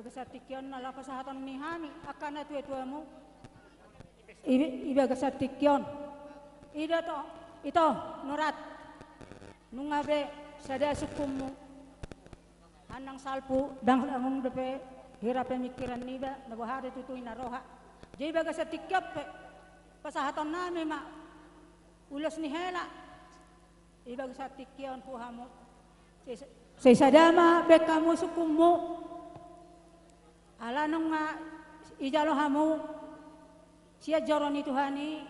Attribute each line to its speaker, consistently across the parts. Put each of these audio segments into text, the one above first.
Speaker 1: ibaga sa tikyon na la pasahatan ni Hani akan na tuwa-tuwa mo ibaga sa tikyon ito nurat nung abe sada sukum mo anang salpu dang among depe hirap pemikiran niba nabahari tutuin na roha jadi ibaga sa tikyon pasahatan namin ma ulos ni hela ibaga sa tikyon puha mo say sadama beka mo sukum mo ala nung ijalo hamu siya joron itu hani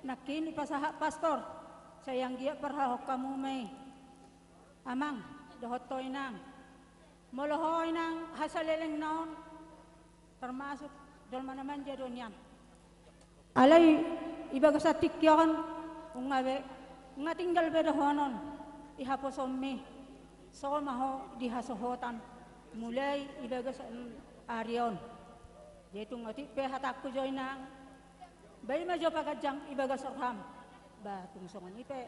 Speaker 1: nakini pastor sayang dia perhahok kamu may amang dohotoy nang molohoy nang hasaleleng naon termasuk dolma naman dia donyan alay ibaga sa tikyon ungabe nga tinggal bedahonon ihaposom me so maho dihasohotan mulai ibaga sa Arion, yaitu ngati pehatak ko joy nang bay majo pagajang ibaga sorham ba tungsongan ipe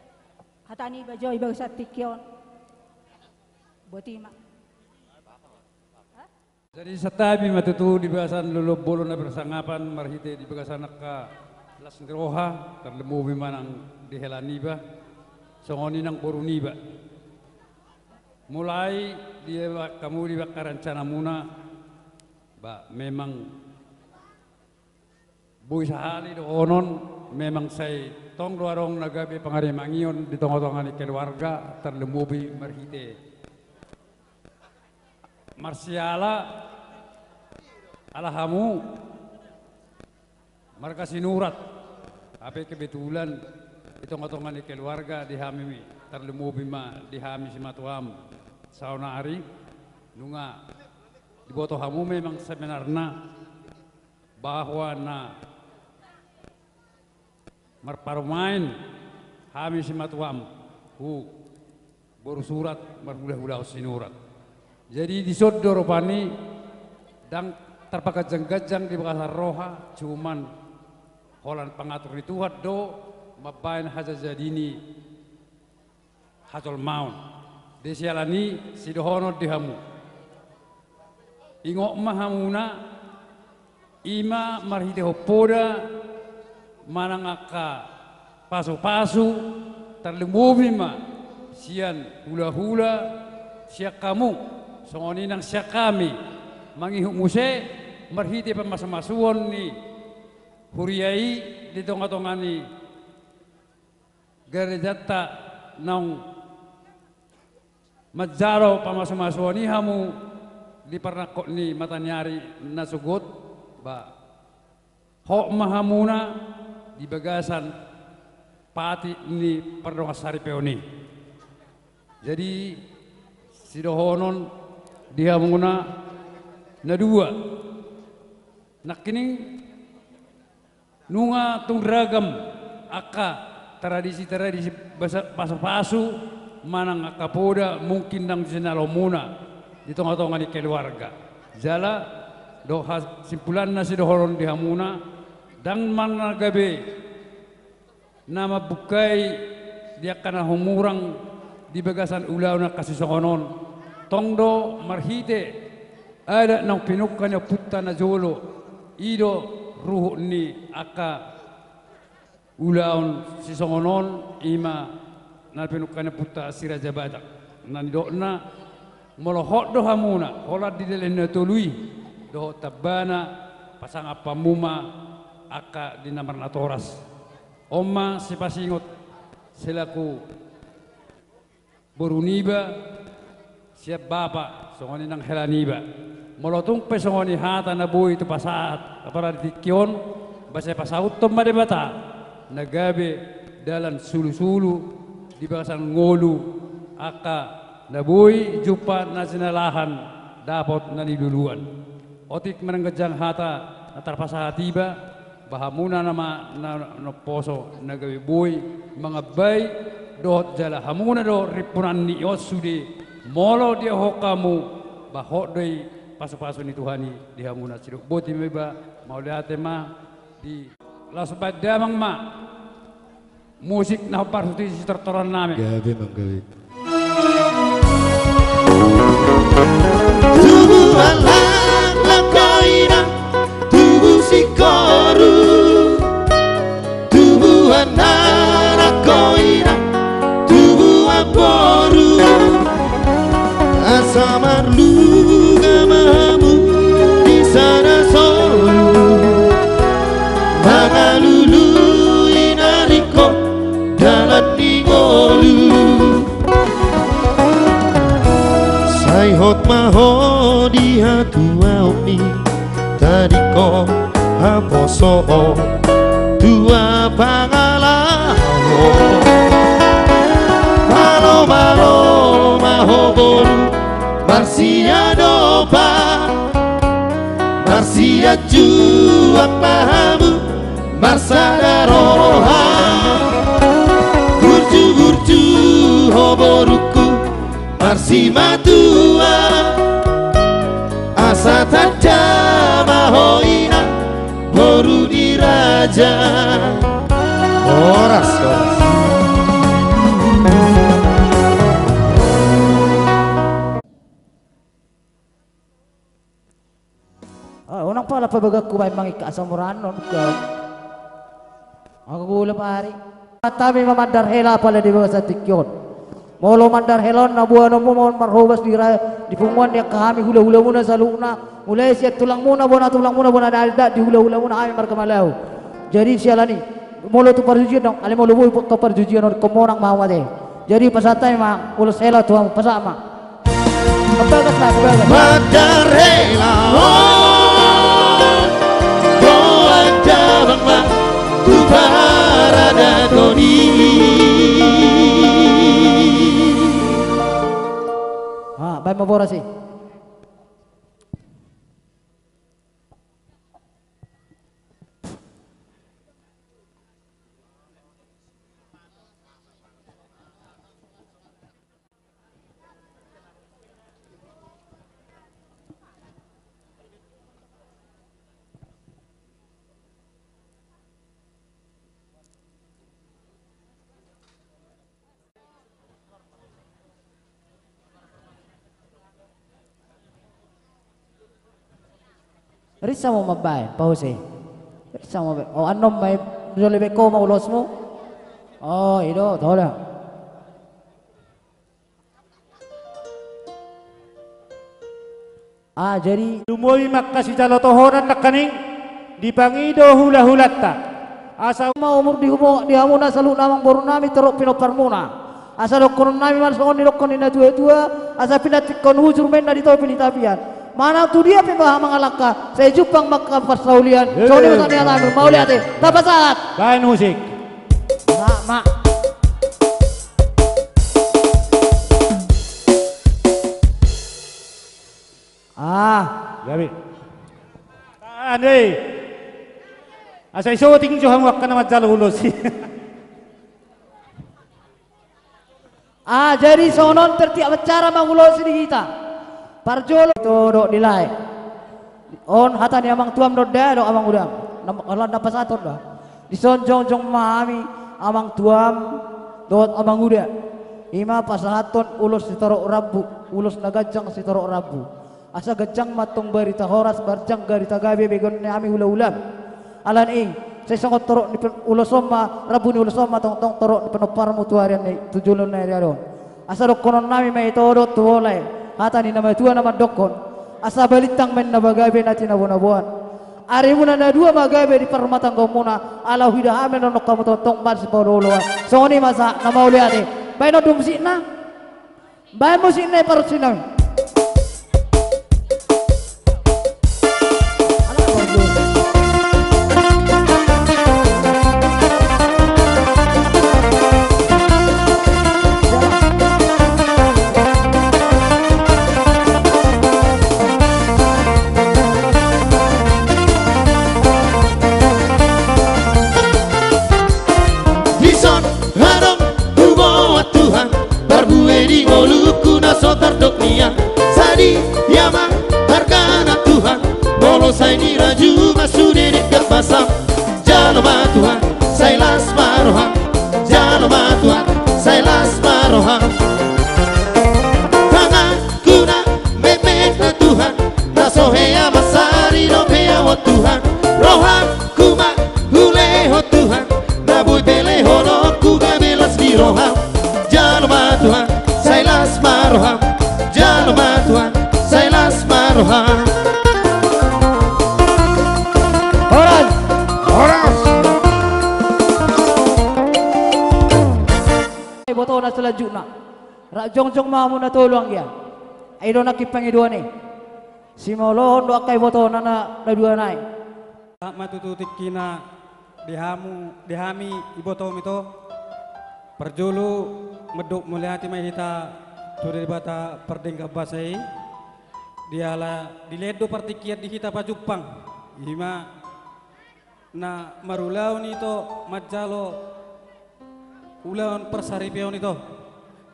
Speaker 1: hatani ba joy ibaga sa tikyon botima.
Speaker 2: Jadi setabi matutu di bagasan lulup bolo na bersangapan marhite di bagasan ka las ngroha terlemu bimanang di helaniba songoni nang boruniba mulai dia kamu di bakaran muna ba memang buy sahali do onon memang say tong luarong nagabi pangarimangion di tong-tongan ni keluarga terlemubi marhite marsiala alahamu marka sinurat apa kebetulan di tong-tongan ni keluarga dihami terlemubi ma dihami si matuam sauna hari nunga di boto hamu memang sebenarnya bahwa na marparumain hami si matuam hu baru surat marbulah-bulah sinurat jadi disodor pani dan terpakajang-gajang di bahasa roha cuman holan pengatur itu do mabain haja jadini hajol maun desialani sidohono dihamu ingok mahamuna ima marhite hopoda manangaka pasu-pasu terlemubi ma sian hula-hula siak kamu songoni nang siak kami mangihuk muse marhite pemasa-masuon ni huriai di tonga-tongani garejata nang majaro pemasa-masuon ni hamu di pernah ni matanyari nasugot ba hok mahamuna di bagasan pati ni perdongasari peoni jadi sidohonon dia menguna na dua nakining nunga tungragam aka tradisi pasu-pasu manang akapoda mungkin nang sinalomuna di tengah-tengah di keluarga jala doha simpulan nasi dohoron di hamuna dan mana gabe nama bukai dia kana humurang di bagasan ulauna kasih sokonon tongdo marhite ada nang pinukkannya putta na jolo ido ruh ni aka ulaun si sokonon ima na pinukkannya putta siraja badak nan dona molohot do hamuna holat di dalam natului do tabana pasang apa muma aka di namar natoras oma si pasingot selaku boruniba siap bapa songoni nang helaniba molotung pesongoni hata na boy itu pasaat para dikion basa pasaut to madebata nagabe dalan sulu-sulu di bagasan ngolu aka nabuy jupa na sinalahan dapat naniluluan otik menanggajang hata natarpasahatiba bahamuna nama na poso nagawi boy mga bay dohot jala hamuna do ripunan ni osude molo dia hokamu bahot doy paso-paso ni Tuhani di hamuna sidok boti meba mau lihat ma di lasbat damang ma musik na parsuti si tertoran name
Speaker 3: gawe manggawe
Speaker 4: Tubuh
Speaker 3: ngamamu di sana solo mangalulu inariko dalan ningolu sai hot maho di hatua umi tadi ko haposo tua pangalaho malo malo maho boru marsia dopa marsia juang mahamu marsadaroha gurju gurju hoboruku marsi matua asa tada mahoina boru diraja oras
Speaker 4: unang pala pabagak ko may mga ikasamuranon ko. Ako gulap hari. Kami mamandar hela pala di bawah sa tikyon. Molo mandar helon na buwan mo mo marhubas di pungwan dia kami hula-hula muna sa luna. Mulai siya tulang muna bona dalda di hula-hula muna kami markamalaw. Jadi siya lani molo tu perjujian dong. Ale molo boy ke perjujian or komorang mawade. Jadi pasatay ma ulos hela tuang pasama. Kebagas lah kebagas.
Speaker 3: Mandar hela doang jabang ma ku parada doni.
Speaker 4: Baik mabora sih. Risa mo mabay, pause. Risa mo mabay. O anom may jolebe ko maulos mo? Oh, ito, tola. Jadi
Speaker 5: Lumoy makasi jalotohonan nakaning di pangido hula-hulatta. Asa
Speaker 4: mau umur di hamu na salu namang boru nami terok pinopar muna. Asa dokon nami man songon ni dokon ina tua-tua. Asa pinatik kon hujur men na dito pinitapian. Mana tu dia pembah mangalaka saya jupang makam pasaulian so ni masanya tamu mau lihat dapat saat
Speaker 5: lain musik
Speaker 4: sama
Speaker 5: gabi ande asa iso tingjo hamu akan namat jalo ulos
Speaker 4: jadi sonon tertiap cara mangulos di kita parjol itu dok nilai on hata ni amang tuam dok dah dok amang udang kalau dapat satu dah disonjong-jong mami amang tuam dok amang udah ima pasahaton ulus sitorok rabu ulus nagajang sitorok rabu asa gajang matong berita horas barjang garita gabe begon ni ami hula-ulam alan ing saya sangat torok ni ulus sama rabu ni ulus sama tong torok ni penopar mutuarian ni tujulun na ria don asa dok konon nami may todot tuolay hata ni nama tua nama dokon asa balitang men na bagabe natin na buwan ari muna na dua magabe di permatang komuna ala hidah amen no kamu tontong man si Paulolo so ni masa na mauli ate bay no dumsi na bay mo sin na parsinang
Speaker 3: Sadi yama hargana Tuhan bolo sai ni raju masude dekat basam jalma Tuhan sai las maroha jalma Tuhan sai las maroha tangan kuna mepet na Tuhan na sohea masari no pea wa Tuhan rohan kuma hule ho Tuhan na bui bele hono kuga belas di roham jalma Tuhan sai las maroha jalma Tuhan sai las maroham.
Speaker 4: Horas.
Speaker 3: Horas.
Speaker 4: Boto na selanjutnya. Rak jong mamu na tolong dia. Aido na kipang idua ni. Si molon do akai boto na dua nai.
Speaker 6: Matututik kina dihami iboto mito. Perjulu meduk mulyati mahita suri bata perdengka basai. Diala diledo partikiat di hita pajupang. Hima na marulau nito majalo ulawan persaripiau nito.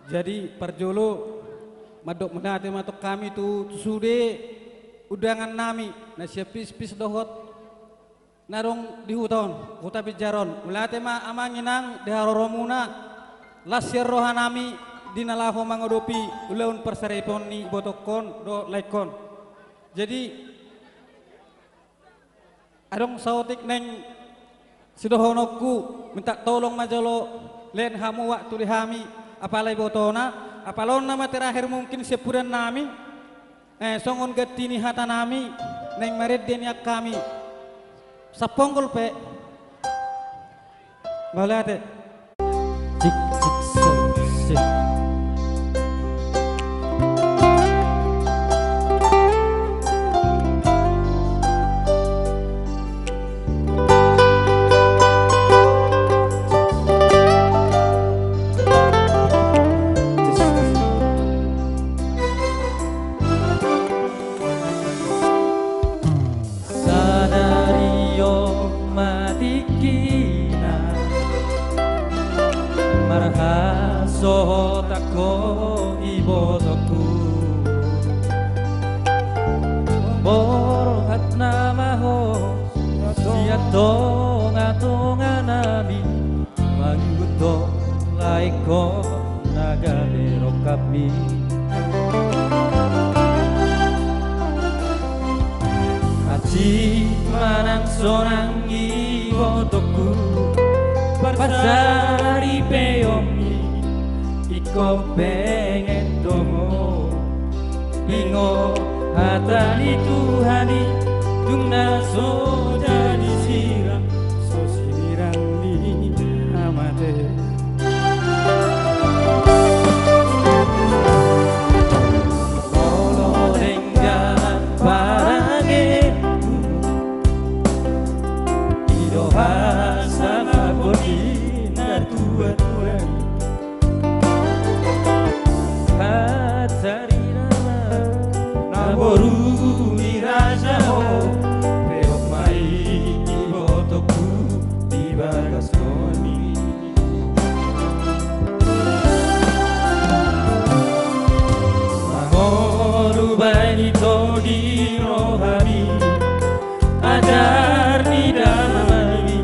Speaker 6: Jadi perjulu madok menate matok kami tu sude udangan nami na siapis-pis dohot narong di huta pijaron ulate ma amanginang deharoromuna lasir rohanami dinalaho mangodopi ulaun persaripon ni botokon do laikon. Jadi adong sautik neng sidohonokku minta tolong majalo len hamu waktu dihami apalai botona apalon nama terakhir mungkin sepuran nami songon getini hata nami neng maret denia kami saponggol pe balate cik cik
Speaker 7: Sotako ibotoku borhat namaho siatonga nami maguto laiko nagadero kami aci manang sonang ibotoku pasari peyomi iko pengen tomo ingo hatani Tuhani tungna so jadi sirang so sirang ni amate solo dengan parange idoha sama bodi na tua Naboru iraja ho peok mai ibotoku di Bagaskoni Mangoru bani to di rohani ajar di dalami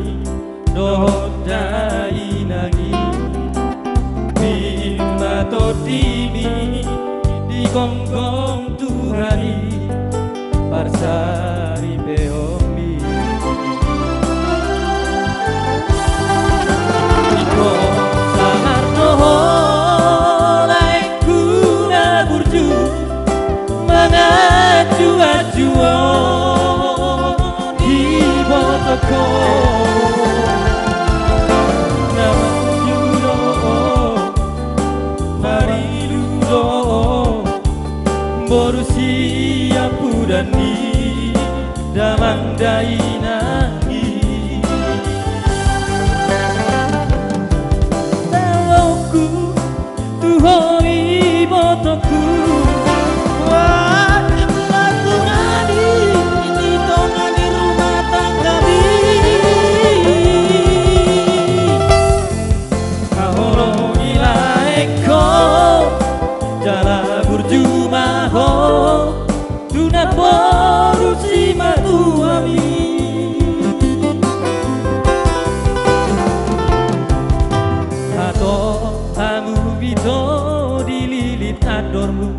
Speaker 7: dohdai nagi bimba to timi di gonggong Tuhani parsari peomi iko sangar noho laiku na burju mengaju-ajuo di botoko nama judo mariludo boru siap pudani damang dainangi tawoku tuhoi botoku wajib laku ngadi ini tona di rumah tangga bi kahoro ilaeko jala burjumaho tunat boru si matuami atau hamu bito dililit adormu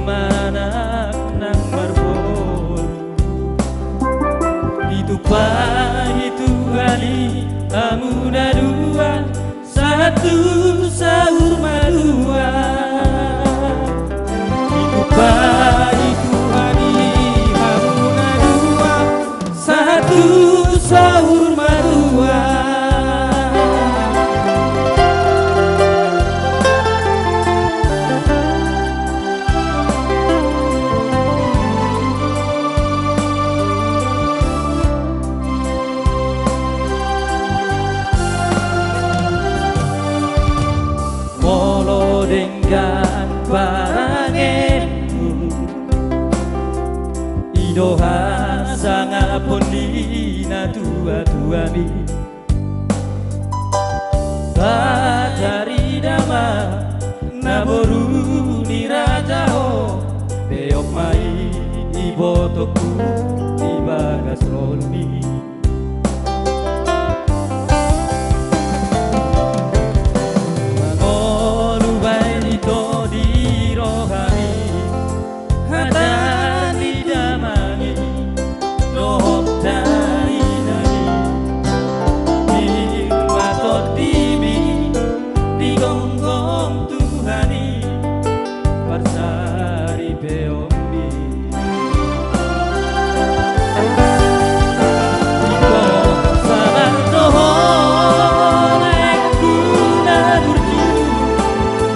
Speaker 7: mana nang berbolu itu kali hamu dua satu sahur madua itu Tuhani
Speaker 6: Idoha sanga poni na tua mi Bajari dama na boru ni raja ho Beok mai ibotoku di bagas roni Mangolu bai to di rohani Hadani damani Lohok dari nani Watot dimi Di gonggong Tuhani Parsari beombi Iko salah tohon Aku na burju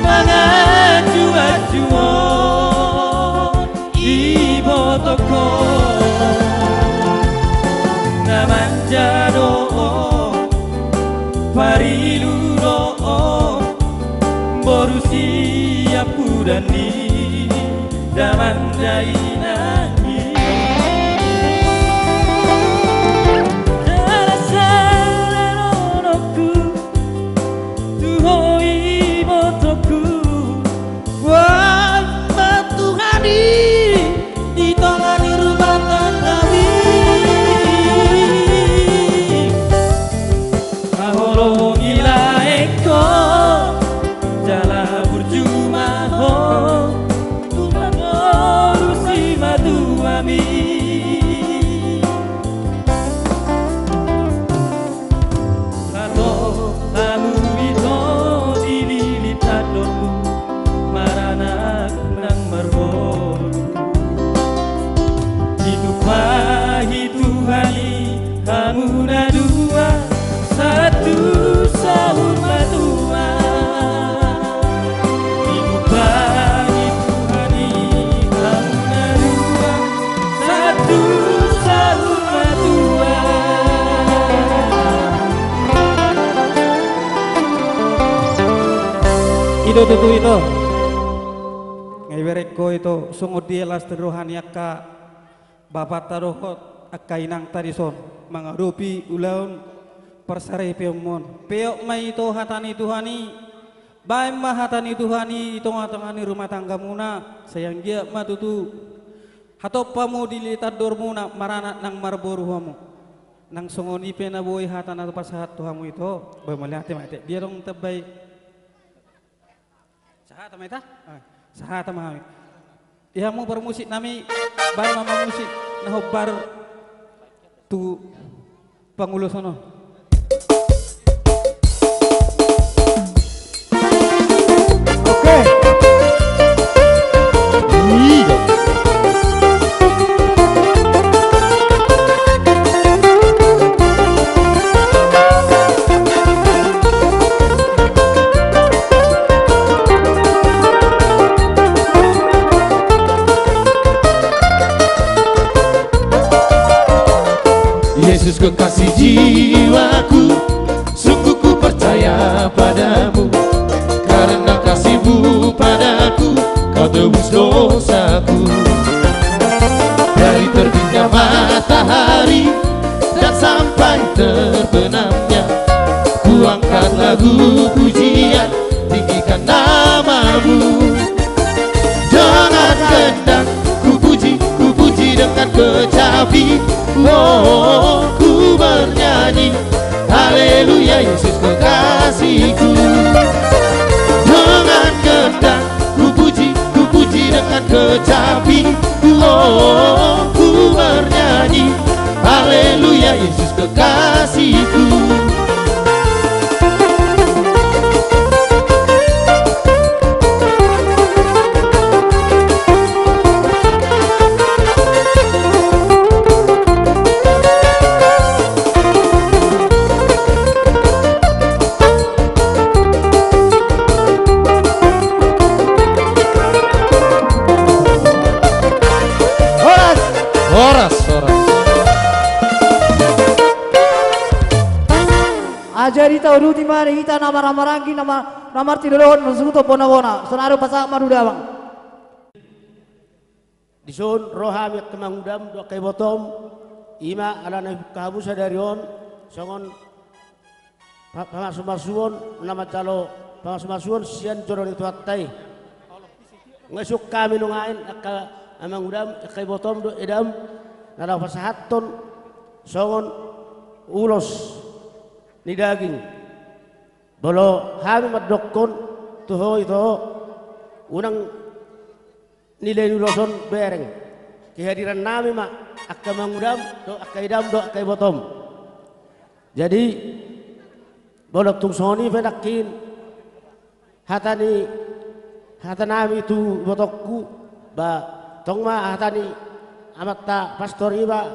Speaker 6: Mangaju-ajuon Ibo toko Namanjado Pariluno Boru siap kudani Daman jainani Jara-jara-nonoku Tuhoi botoku Wah Tuhani Ditolani rumah kami Maholo gila eko Jala burjuma ho Tumangoru si madu ami Lato lamu ito dililit adorku Maranak nang marboru Hidup mahi Tuhani Kamu na dua Satu sahur matua Hidup bagi Tuhani Kamu na dua Satu sahur matua Itu tutu itu Ngaibereko itu sungguh dia las terohani akka Bapak tarohot akka inang tarison Mengarupi ulaun Persare peomon peok mai itu hatani Tuhani bae mah hatani Tuhani tengah-tengah rumah tangga muna sayang dia matutu hatopamu dilitat dormuna marana nang marboru hamu nang songoni pena boy hatana pasahat tuhamu itu bae melihat mate dia dong tebai sahat mata sahat mah dia mau bermusik nami bae mama musik nah bar tu pangulo sono
Speaker 3: Yesus kekasih jiwaku, sungguh ku percaya padamu. Karena kasih-Mu padaku, Kau tebus dosaku. Dari terbitnya matahari dan sampai terbenamnya, ku angkat lagu pujian, tinggikan nama-Mu. Dengan gendang ku puji dengan kecapi. Oh, ku bernyanyi, haleluya Yesus kekasihku. Dengan gendang ku puji dengan kecapi. Oh, ku bernyanyi, haleluya Yesus kekasihku.
Speaker 4: Ajari tahu di mana kita nama rangki nama tiduron mensuto pona-pona senaro pasak maduda bang.
Speaker 3: Dison rohami kemangudam do kay botom ima ala na kahabu sa darion songon pamasumasuon nama calo pamasumasuon sian joron itu atay ngasuk kami nungain aka amangudam kay botom do edam nara pasahaton songon ulos ni daging bolo kami madokon tuho itu unang nilai nuloson bereng kehadiran nami mak akka mangudam do akka idam do akka botom jadi bolok tung soni penakin hatanami itu botokku ba tong ma hatani amatta pastor iba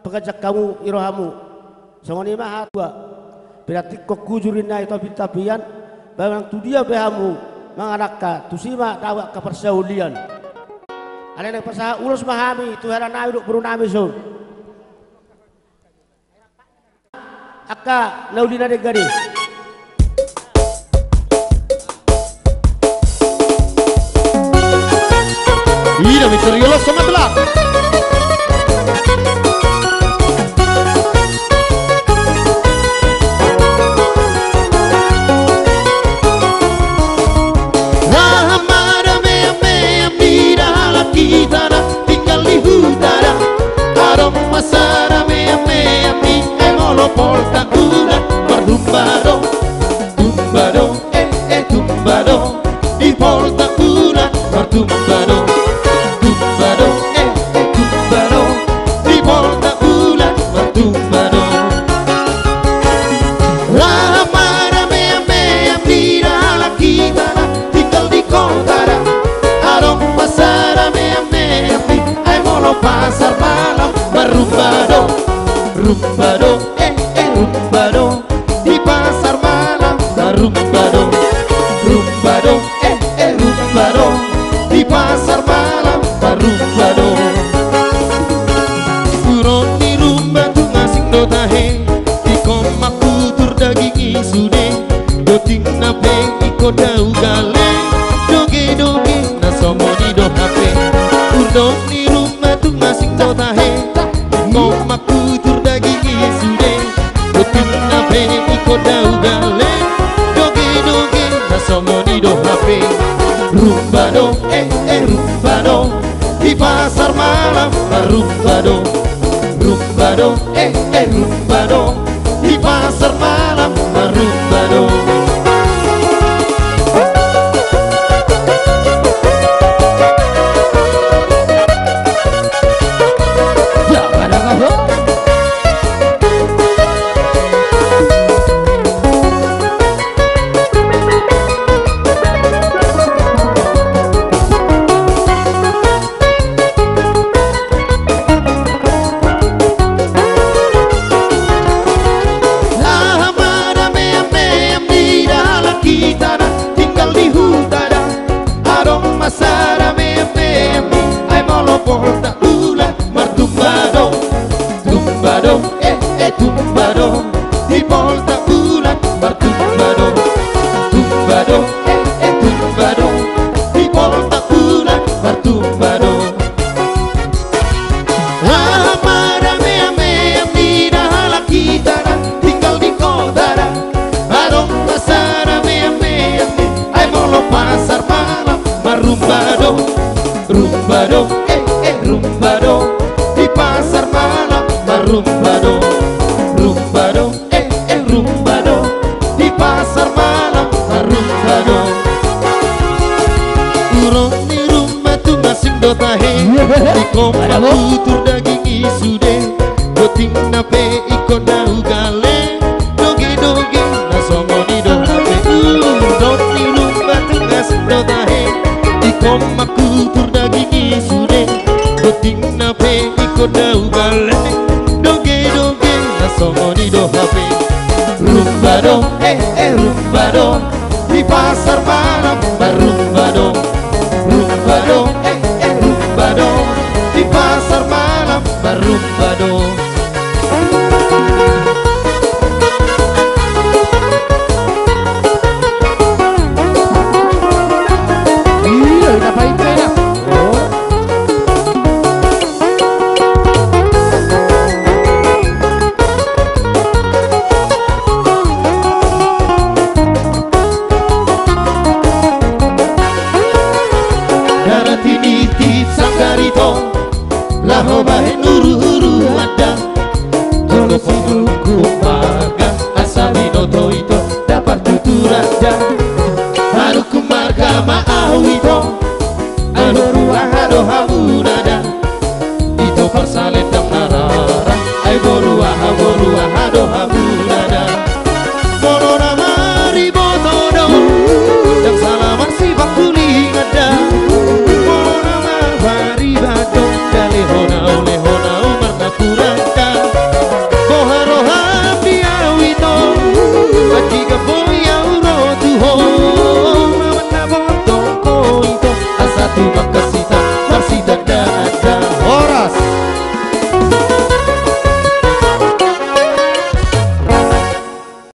Speaker 3: pekajak kamu irohamu songoni ma hatwa berarti kok kujurin na itu pitapian bang tu dia behamu manganakka tusima dawa ka persaulian ada yang pasaha ulos mahami Tuhan nabi duk berunami so akka naudina de gari
Speaker 8: Ira miteriolo sama belak
Speaker 3: tinggal di utara aroma masara mea mea mi emolo porta una tumbado tumbado tumbado di porta una tumbado tumbado tumbado di porta una tumbado la mara mea mea mira la chitarra tinggal di contara aroma masara pasar malam berumbado rumbado rumbado di pasar malam berumbado rumbado rumbado di pasar malam berumbado buron di rumah tu ngasing do tahe di komak kutur daging isude do ting nape iko dau gale doge doge na somoni do hape urdon di masing do tahe komak kutur daging isude betul nape iko dau gale doge doge na somoni do hape rumbado rumbado di pasar malam rumbado rumbado rumbado di pasar malam rumbado tumbado di volta una tumbado tumbado tumbado di volta una tumbado amara mea mira la chitarra tinggal di kodara arong pasara mea ay molo pasar malam marumbado rumbado rumbado di pasar malam marumbado rumbado rumbado di pasar malam rumbado urong di rumah tu masing do tahe di komak kutur daging isude goting nape iko dau gale doge doge na somoni do hape urong di rumah tu masing do tahe di komak kutur daging isude goting nape iko dau gale doge doge na somoni do hape rumbado rumbado di pasar malam rumbado rumbado rumbado di pasar malam rumbado
Speaker 4: Iya, ngapain kaya? Oh.
Speaker 3: Daho bahe nuru-huru ada Jolo pengulku marga Asami noto ito dapat tuturada Haruku marga ma'au ito Adoru ahado hamunada Ito persalet